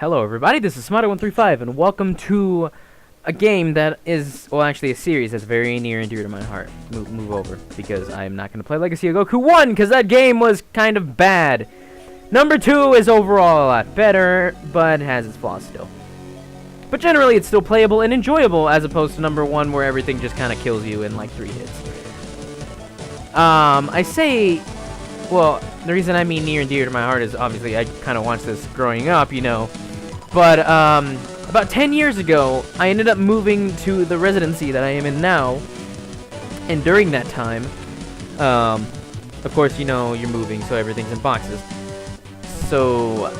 Hello everybody, this is Smarty135 and welcome to a game that is, well actually a series that's very near and dear to my heart. Move over, because I'm not going to play Legacy of Goku 1, because that game was kind of bad. Number 2 is overall a lot better, but has its flaws still. But generally it's still playable and enjoyable, as opposed to number 1 where everything just kind of kills you in like 3 hits. I say, well, the reason I mean near and dear to my heart is obviously I kind of watched this growing up, you know. But, about 10 years ago, I ended up moving to the residency that I am in now. And during that time, of course, you know, you're moving, so everything's in boxes. So,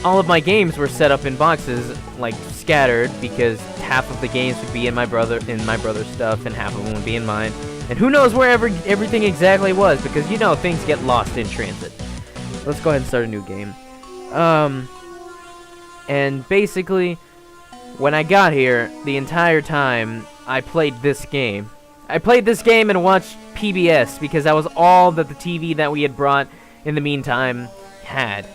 all of my games were set up in boxes, like, scattered, because half of the games would be in my brother's stuff, and half of them would be in mine. And who knows where everything exactly was, because, you know, things get lost in transit. Let's go ahead and start a new game. And basically, when I got here, the entire time, I played this game. I played this game and watched PBS, because that was all that the TV that we had brought in the meantime had.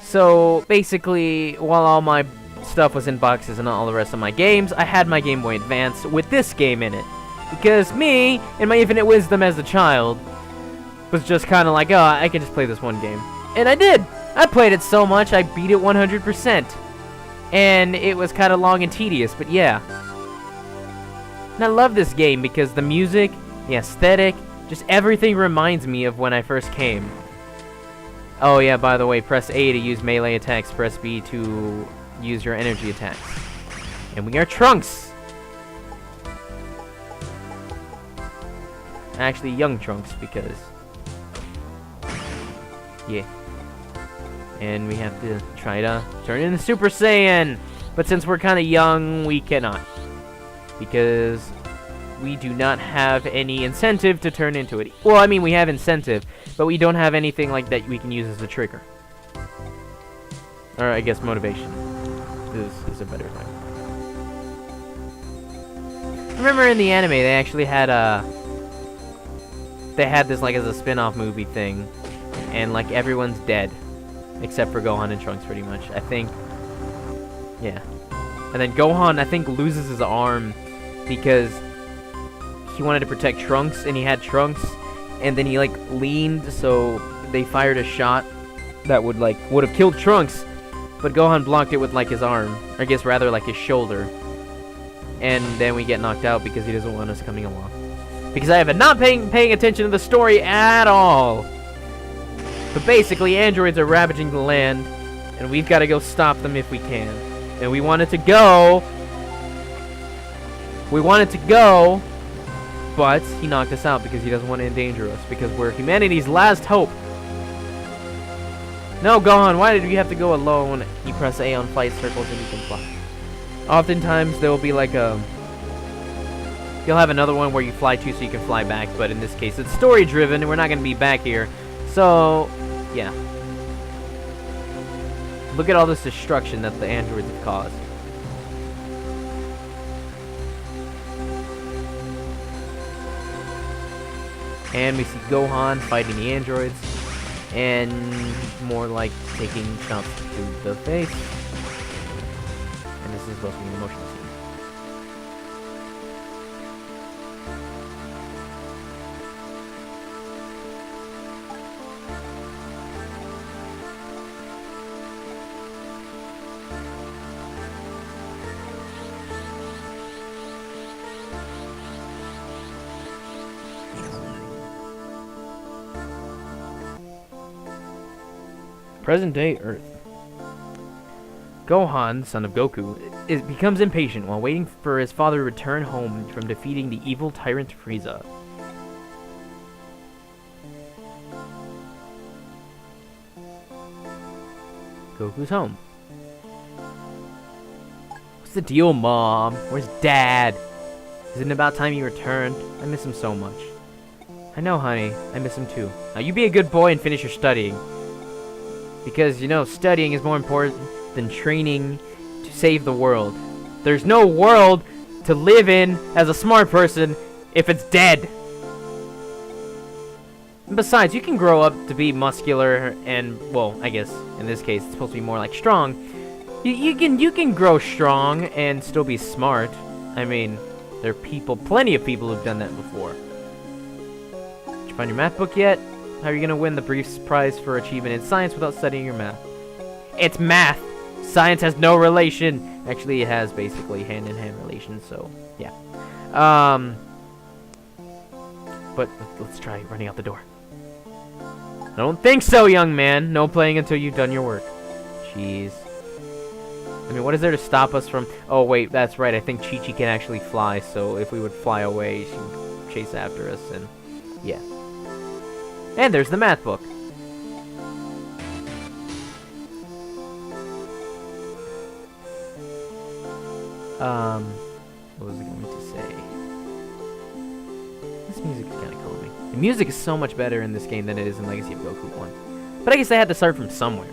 So, basically, while all my stuff was in boxes and all the rest of my games, I had my Game Boy Advance with this game in it. Because me, in my infinite wisdom as a child, was just kind of like, oh, I can just play this one game. And I did! I played it so much, I beat it 100%. And it was kind of long and tedious, but yeah. And I love this game because the music, the aesthetic, just everything reminds me of when I first came. Oh yeah, by the way, press A to use melee attacks, press B to use your energy attacks. And we are Trunks! Actually, young Trunks, because... yeah. And we have to try to turn into Super Saiyan! But since we're kind of young, we cannot. Because we do not have any incentive to turn into it. Well, I mean, we have incentive, but we don't have anything like that we can use as a trigger. Or, I guess, motivation. This is a better thing. Remember in the anime, they actually had they had this, like, as a spin-off movie thing. And, like, everyone's dead. Except for Gohan and Trunks, pretty much. I think... yeah. And then Gohan, I think, loses his arm because he wanted to protect Trunks, and he had Trunks, and then he, like, leaned, so they fired a shot that would have killed Trunks, but Gohan blocked it with, like, his arm. Or I guess, rather, like, his shoulder. And then we get knocked out because he doesn't want us coming along. Because I have been not paying attention to the story at all. But basically, androids are ravaging the land, and we've got to go stop them if we can. And we wanted to go, but he knocked us out because he doesn't want to endanger us, because we're humanity's last hope. No, Gohan, why did you have to go alone? You press A on flight circles and you can fly. Oftentimes, there will be like a... you'll have another one where you fly to so you can fly back, but in this case, it's story-driven, and we're not going to be back here. So... yeah. Look at all this destruction that the androids have caused. And we see Gohan fighting the androids. And more like taking shots to the face. And this is supposed to be an emotional scene. Present-day Earth. Gohan, son of Goku, becomes impatient while waiting for his father to return home from defeating the evil tyrant Frieza. Goku's home. What's the deal, Mom? Where's Dad? Isn't it about time he returned? I miss him so much. I know, honey. I miss him too. Now you be a good boy and finish your studying. Because, you know, studying is more important than training to save the world. There's no world to live in as a smart person if it's dead. And besides, you can grow up to be muscular and, well, I guess in this case it's supposed to be more like strong. You can grow strong and still be smart. I mean, there are plenty of people who've done that before. Did you find your math book yet? How are you gonna win the Briefs prize for achievement in science without studying your math? It's math. Science has no relation. Actually, it has basically hand-in-hand relation. So yeah. But let's try running out the door. I don't think so, young man. No playing until you've done your work. Jeez. I mean, what is there to stop us from... Oh, wait, that's right. I think Chi-Chi can actually fly, so if we would fly away, she would chase after us, and... yeah. And there's the math book. What was I going to say? This music is kind of calming. The music is so much better in this game than it is in Legacy of Goku 1. But I guess I had to start from somewhere.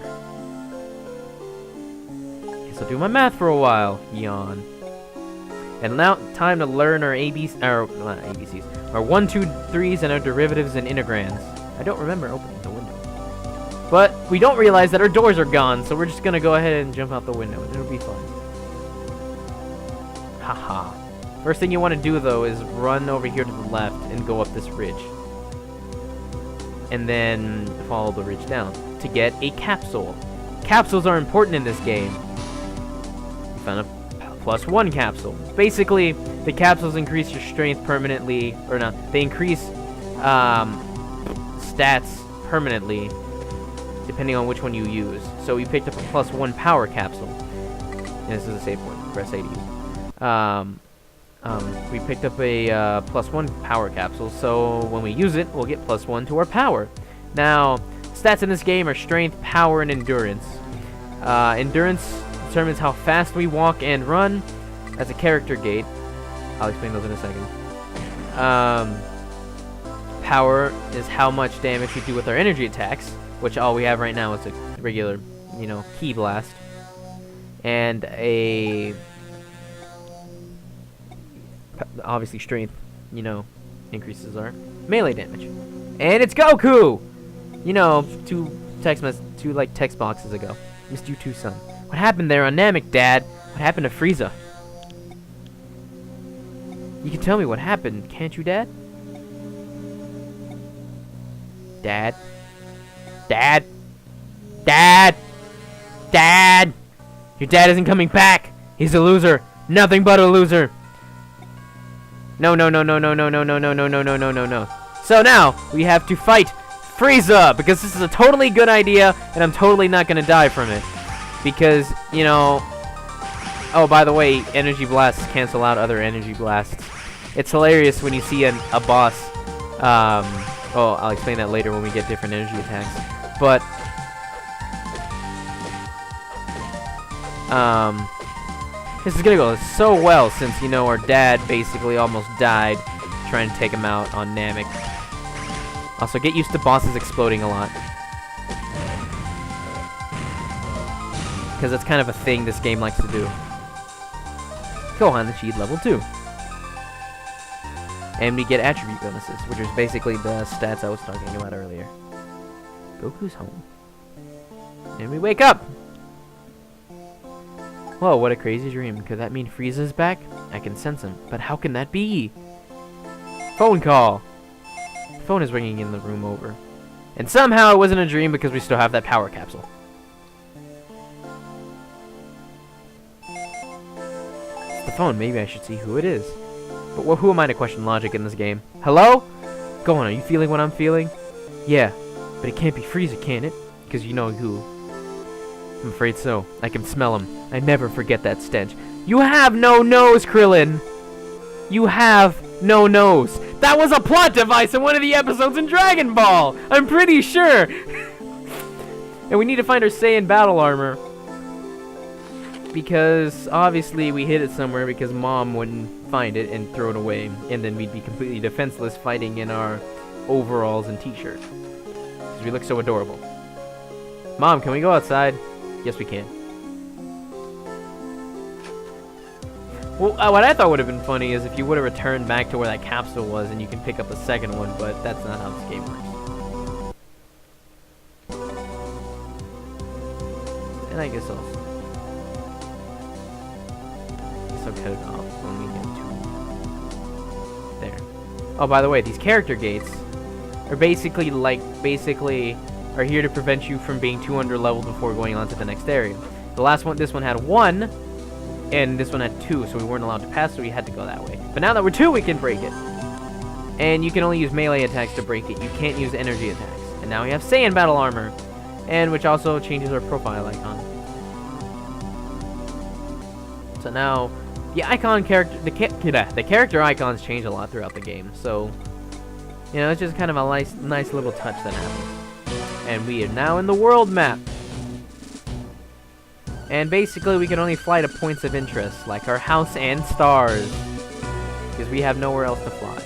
Guess I'll do my math for a while. Yawn. And now, time to learn our ABCs, not ABCs, our 1, 2, 3s and our derivatives and integrands. I don't remember opening the window. But we don't realize that our doors are gone, so we're just gonna go ahead and jump out the window. It'll be fine. Haha. First thing you want to do, though, is run over here to the left and go up this ridge. And then follow the ridge down to get a capsule. Capsules are important in this game. We found a +1 capsule. Basically, the capsules increase your strength permanently, or not, they increase stats permanently, depending on which one you use. So we picked up a +1 power capsule. And this is a safe word. Press A to use. We picked up a +1 power capsule, so when we use it, we'll get +1 to our power. Now, stats in this game are strength, power, and endurance. Endurance determines how fast we walk and run. That's a character gate. I'll explain those in a second. Power is how much damage we do with our energy attacks, which all we have right now is a regular, ki blast. And obviously strength, increases our melee damage. And it's Goku! Two text boxes ago. Missed you too, son. What happened there on Namek, Dad? What happened to Frieza? You can tell me what happened, can't you, Dad? Dad? Dad? Dad? Dad! Your dad isn't coming back! He's a loser! Nothing but a loser! No, no, no, no, no, no, no, no, no, no, no, no, no, no, no. So now, we have to fight Frieza! Because this is a totally good idea, and I'm totally not gonna die from it. Because, oh, by the way, energy blasts cancel out other energy blasts. It's hilarious when you see a boss. Oh, I'll explain that later when we get different energy attacks. But, this is gonna go so well since, our dad basically almost died trying to take him out on Namek. Also, get used to bosses exploding a lot. Because that's kind of a thing this game likes to do. Gohan achieved level 2. And we get attribute bonuses, which is basically the stats I was talking about earlier. Goku's home. And we wake up! Whoa, what a crazy dream. Could that mean Frieza's back? I can sense him, but how can that be? Phone call! The phone is ringing in the room over. And somehow it wasn't a dream because we still have that power capsule. It's the phone, maybe I should see who it is. But who am I to question logic in this game? Hello? Go on, are you feeling what I'm feeling? Yeah, but it can't be Frieza, can it? Because you know who. I'm afraid so. I can smell him. I never forget that stench. You have no nose, Krillin! You have no nose. That was a plot device in one of the episodes in Dragon Ball! I'm pretty sure! And we need to find our Saiyan battle armor. Because, obviously, we hid it somewhere because Mom wouldn't find it and throw it away. And then we'd be completely defenseless fighting in our overalls and t-shirt. Because we look so adorable. Mom, can we go outside? Yes, we can. Well, what I thought would have been funny is if you would have returned back to where that capsule was and you can pick up a second one, but that's not how this game works. And I guess I'll cut it off when we get to there. Oh, by the way, these character gates are basically are here to prevent you from being too under leveled before going on to the next area. The last one, this one had 1, and this one had 2, so we weren't allowed to pass, so we had to go that way. But now that we're 2, we can break it. And you can only use melee attacks to break it. You can't use energy attacks. And now we have Saiyan battle armor, and which also changes our profile icon. So now the icon character, the character icons change a lot throughout the game. So you know, it's just kind of a nice little touch that happens. And we are now in the world map. And basically we can only fly to points of interest, like our house and stars, because we have nowhere else to fly.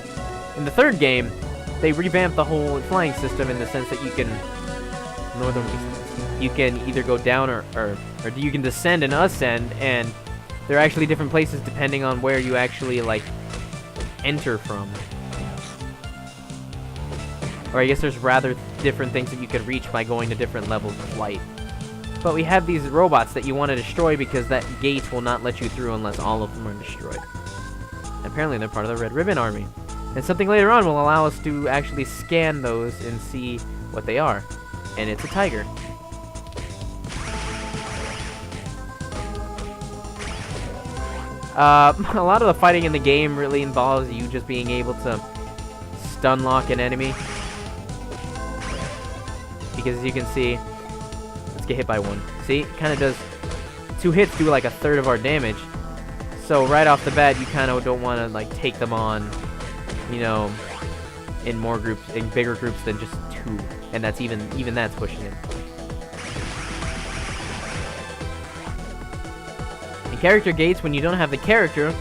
In the third game, they revamped the whole flying system in the sense that you can you can either go down or you can descend and ascend, and there are actually different places depending on where you actually like enter from. Or I guess there's rather different things that you can reach by going to different levels of flight. But we have these robots that you want to destroy because that gate will not let you through unless all of them are destroyed. Apparently they're part of the Red Ribbon Army. And something later on will allow us to actually scan those and see what they are. And it's a tiger. A lot of the fighting in the game really involves you just being able to stun lock an enemy. Because as you can see, let's get hit by one. See, it kind of does, 2 hits do like 1/3 of our damage. So right off the bat, you kind of don't want to like take them on, you know, in more groups, in bigger groups than just 2, and that's even that's pushing it. And character gates, when you don't have the character,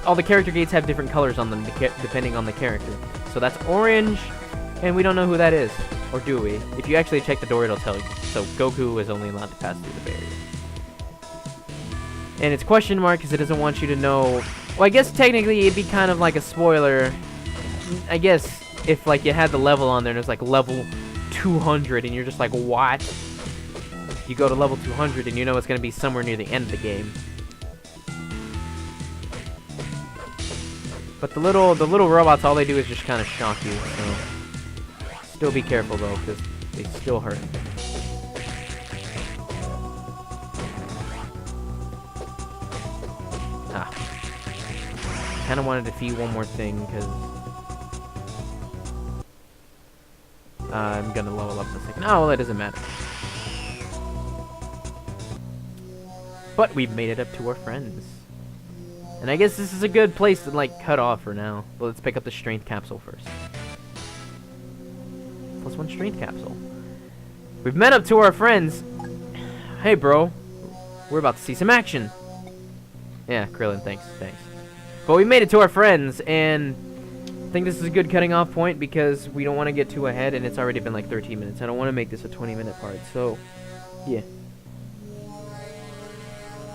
all the character gates have different colors on them depending on the character. So that's orange, and we don't know who that is. Or do we? If you actually check the door, it'll tell you. So Goku is only allowed to pass through the barrier. And it's question mark because it doesn't want you to know. Well, I guess technically it'd be kind of like a spoiler. I guess if like you had the level on there and it's like level 200 and you're just like, what? You go to level 200 and you know it's going to be somewhere near the end of the game. But the little robots, all they do is just kind of shock you. So still be careful though, because they still hurt. Kind of wanted to defeat one more thing because I'm gonna level up in a second. Oh, well, that doesn't matter. But we've made it up to our friends, and I guess this is a good place to like cut off for now. But let's pick up the strength capsule first. +1 strength capsule. We've met up to our friends. Hey, bro, we're about to see some action. Yeah, Krillin, thanks. But we made it to our friends, and I think this is a good cutting off point because we don't want to get too ahead, and it's already been like 13 minutes. I don't want to make this a 20-minute part, so yeah.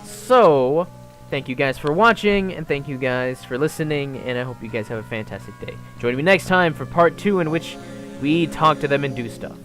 So, thank you guys for watching, and thank you guys for listening, and I hope you guys have a fantastic day. Join me next time for part 2, in which we talk to them and do stuff.